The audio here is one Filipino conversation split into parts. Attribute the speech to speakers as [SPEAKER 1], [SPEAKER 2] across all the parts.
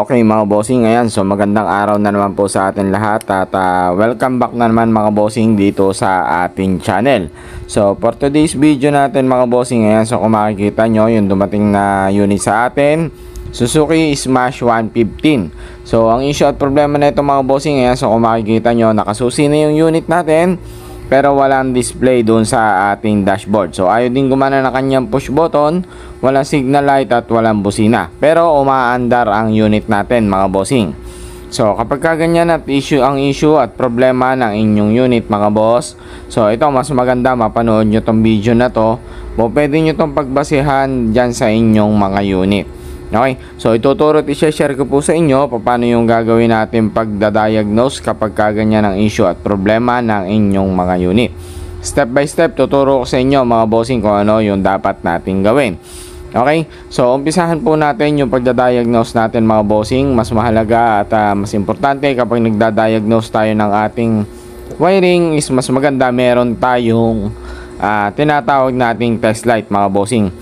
[SPEAKER 1] Okay mga bossing, ayan, so magandang araw na naman po sa atin lahat at welcome back na naman mga bossing dito sa ating channel. So for today's video natin mga bossing, ayan, so kung makikita nyo yung dumating na unit sa atin, Suzuki Smash 115. So ang issue at problema na ito mga bossing, ayan, so kung makikita nyo, nakasusi na yung unit natin pero walang display doon sa ating dashboard. So ayaw din gumana na kanyang push button, walang signal light at walang busina, pero umaandar ang unit natin mga bossing. So kapag ganyan at issue at problema ng inyong unit mga boss, so ito mas maganda mapanood nyo tong video na to, o pwede nyo tong pagbasihan dyan sa inyong mga unit. Okay, so ituturo at i-share ko po sa inyo paano yung gagawin natin pagdadiagnose kapag kaganyan ang issue at problema ng inyong mga unit. Step by step tuturo ko sa inyo mga bossing kung ano yung dapat natin gawin. Okay, so umpisahan po natin yung pagdadiagnose natin mga bossing. Mas mahalaga at mas importante kapag nagdadiagnose tayo ng ating wiring is mas maganda meron tayong tinatawag nating test light mga bossing.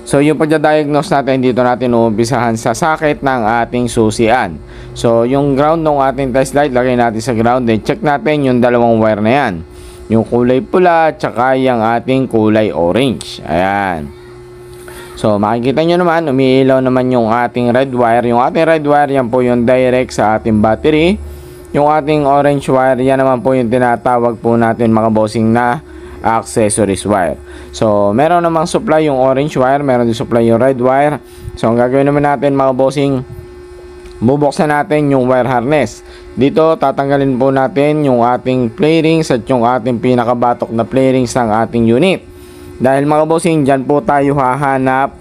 [SPEAKER 1] So yung pagdadiagnose natin, dito natin uumpisahan sa socket ng ating susian. So yung ground ng ating test light, lagay natin sa ground. Then check natin yung dalawang wire na yan, yung kulay pula at saka yung ating kulay orange. Ayan. So makikita nyo naman, umiilaw naman yung ating red wire. Yung ating red wire, yan po yung direct sa ating battery. Yung ating orange wire, yan naman po yung tinatawag po natin mga bossing na accessories wire. So meron namang supply yung orange wire, meron din supply yung red wire. So ang gagawin naman natin mga bossing, bubuksan natin yung wire harness. Dito tatanggalin po natin yung ating play rings at yung ating pinakabatok na play rings ng ating unit. Dahil mga bossing, dyan po tayo hahanap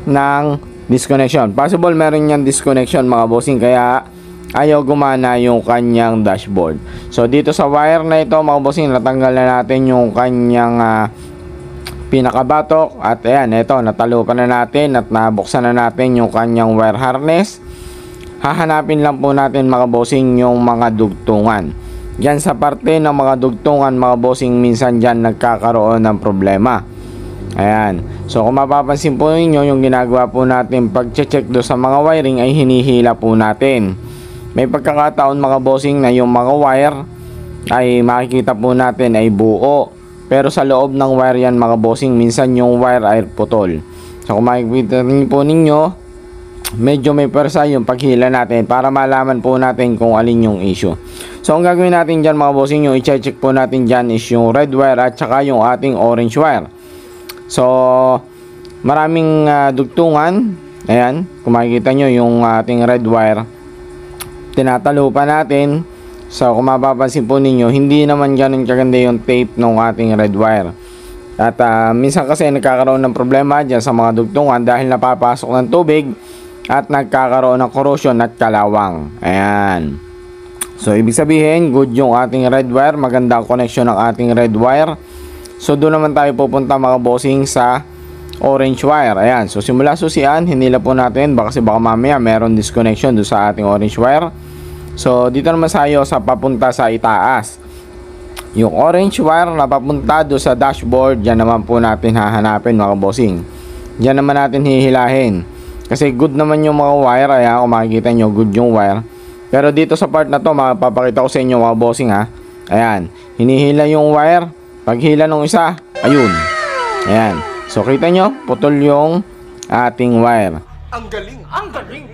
[SPEAKER 1] ng disconnection. Possible meron yan disconnection mga bossing, kaya ayaw gumana yung kanyang dashboard. So dito sa wire na ito mga bossing, natanggal na natin yung kanyang pinakabatok. At ayan, ito, natalupan na natin at nabuksan na natin yung kanyang wire harness. Hahanapin lang po natin mga bossing yung mga dugtungan. Diyan sa parte ng mga dugtungan mga bossing, minsan dyan nagkakaroon ng problema. Ayan. So kung mapapansin po ninyo, yung ginagawa po natin pag-check do sa mga wiring ay hinihila po natin. May pagkakataon mga bossing na yung mga wire ay makikita po natin ay buo, pero sa loob ng wire yan mga bossing, minsan yung wire ay putol. So kung makikita po ninyo, medyo may persa yung paghila natin para malaman po natin kung alin yung issue. So ang gagawin natin dyan mga bossing, yung i-check po natin dyan is yung red wire at saka yung ating orange wire. So maraming dugtungan. Ayan, kung makikita nyo yung ating red wire, tinatalo pa natin. So kung mapapansin po ninyo, hindi naman ganun kaganda yung tape ng ating red wire. At minsan kasi nagkakaroon ng problema dyan sa mga dugtungan dahil napapasok ng tubig at nagkakaroon ng corrosion at kalawang. Ayan. So ibig sabihin, good yung ating red wire, maganda ang connection ng ating red wire. So doon naman tayo pupunta mga bossing sa orange wire. Ayan, so simula susian, hinila po natin baka mamaya meron disconnection doon sa ating orange wire. So dito naman tayo sa papunta sa itaas, yung orange wire na papunta doon sa dashboard. Diyan naman po natin hahanapin mga bossing. Diyan naman natin hihilahin kasi good naman yung mga wire. Ayan, kung makikita nyo, good yung wire. Pero dito sa part na to, mapapakita ko sa inyo mga bossing ha. Ayan, hinihila yung wire. Paghila ng isa, ayun. Ayan. So kita nyo, putol yung ating wire.
[SPEAKER 2] Ang galing! Ang galing!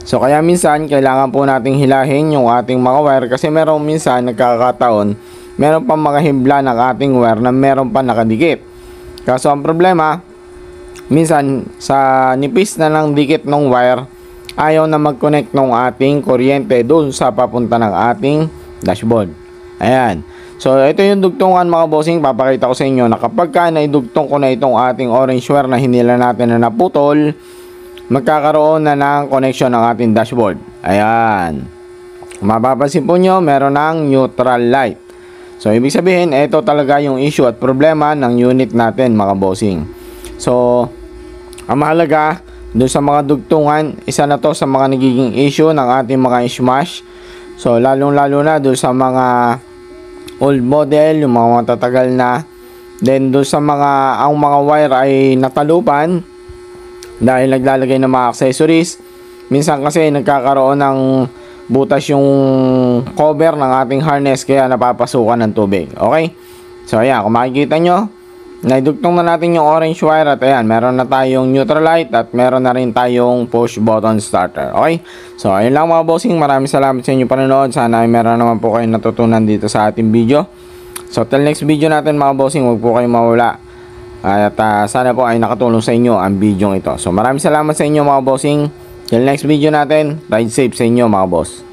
[SPEAKER 1] So kaya minsan kailangan po nating hilahin yung ating mga wire kasi meron minsan nagkakataon, meron pa mga hibla ng ating wire na meron pa nakadikit. Kaso ang problema, minsan sa nipis na ng dikit ng wire, ayaw na mag-connect ng ating kuryente doon sa papunta ng ating dashboard. Ayan. So ito yung dugtungan mga bossing, papakita ko sa inyo na kapag naidugtong ko na itong ating orange wire na hinila natin na naputol, magkakaroon na ng connection ng ating dashboard. Ayan. Mapapansin po nyo, meron ng neutral light. So ibig sabihin, ito talaga yung issue at problema ng unit natin mga bossing. So ang mahalaga doon sa mga dugtungan, isa na to sa mga nagiging issue ng ating mga smash. So lalong lalo na doon sa mga old model, yung mga matatagal na. Then doon sa mga ang mga wire ay natalupan dahil naglalagay ng mga accessories. minsan kasi nagkakaroon ng butas yung cover ng ating harness kaya napapasukan ng tubig. Okay? So ayan, kung makikita nyo, naidugtong na natin yung orange wire at ayan, meron na tayong neutral light at meron na rin tayong push button starter. Okay? So ayun lang mga bossing, maraming salamat sa inyong panonood. Sana ay meron naman po kayo natutunan dito sa ating video. So till next video natin mga bossing, huwag po kayong mawala. At sana po ay nakatulong sa inyo ang video ito. So maraming salamat sa inyo mga bossing. Till next video natin, ride safe sa inyo mga boss.